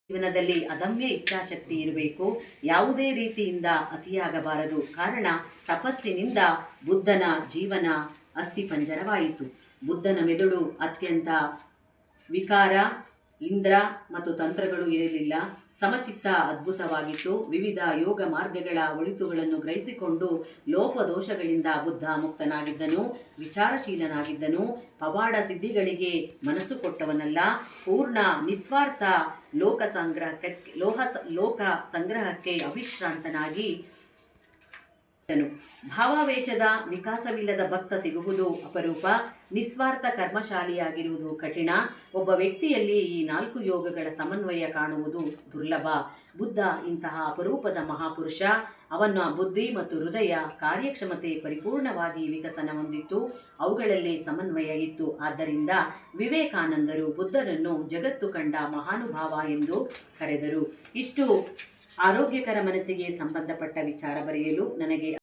ಜೀವನದಲ್ಲಿ ಅದಮ್ಯ ಇಚ್ಛಾಶಕ್ತಿ ಇರಬೇಕು. ಯಾವುದೇ ರೀತಿಯಿಂದ ಅತಿಯಾಗಬಾರದು. ಕಾರಣ ತಪಸ್ಸಿನಿಂದ ಬುದ್ಧನ ಜೀವನ ಅಸ್ಥಿಪಂಜರವಾಯಿತು. ಬುದ್ಧನ ಮೆದುಳು ಅತ್ಯಂತ ವಿಕಾರ, ಇಂದ್ರ ಮತ್ತು ತಂತ್ರಗಳು ಇರಲಿಲ್ಲ. ಸಮಚಿತ್ತ ಅದ್ಭುತವಾಗಿತ್ತು. ವಿವಿಧ ಯೋಗ ಮಾರ್ಗಗಳ ಒಳಿತುಗಳನ್ನು ಗ್ರಹಿಸಿಕೊಂಡು ಲೋಪದೋಷಗಳಿಂದ ಬುದ್ಧ ಮುಕ್ತನಾಗಿದ್ದನು. ವಿಚಾರಶೀಲನಾಗಿದ್ದನು. ಪವಾಡ ಸಿದ್ಧಿಗಳಿಗೆ ಮನಸ್ಸು ಕೊಟ್ಟವನಲ್ಲ. ಪೂರ್ಣ ನಿಸ್ವಾರ್ಥ ಲೋಕ ಸಂಗ್ರಹಕ್ಕೆ ಅವಿಶ್ರಾಂತನಾಗಿ ಭಾವಾವೇಶದ ವಿಕಾಸವಿಲ್ಲದ ಭಕ್ತ ಸಿಗುವುದು ಅಪರೂಪ. ನಿಸ್ವಾರ್ಥ ಕರ್ಮಶಾಲಿಯಾಗಿರುವುದು ಕಠಿಣ. ಒಬ್ಬ ವ್ಯಕ್ತಿಯಲ್ಲಿ ಈ 4 ಯೋಗಗಳ ಸಮನ್ವಯ ಕಾಣುವುದು ದುರ್ಲಭ. ಬುದ್ಧ ಇಂತಹ ಅಪರೂಪದ ಮಹಾಪುರುಷ. ಅವನ ಬುದ್ಧಿ ಮತ್ತು ಹೃದಯ ಕಾರ್ಯಕ್ಷಮತೆ ಪರಿಪೂರ್ಣವಾಗಿ ವಿಕಸನ ಹೊಂದಿತ್ತು. ಅವುಗಳಲ್ಲಿ ಸಮನ್ವಯ ಇತ್ತು. ಆದ್ದರಿಂದ ವಿವೇಕಾನಂದರು ಬುದ್ಧನನ್ನು ಜಗತ್ತು ಕಂಡ ಮಹಾನುಭಾವ ಎಂದು ಕರೆದರು. ಇಷ್ಟು ಆರೋಗ್ಯಕರ ಮನಸ್ಸಿಗೆ ಸಂಬಂಧಪಟ್ಟ ವಿಚಾರ ಬರೆಯಲು ನನಗೆ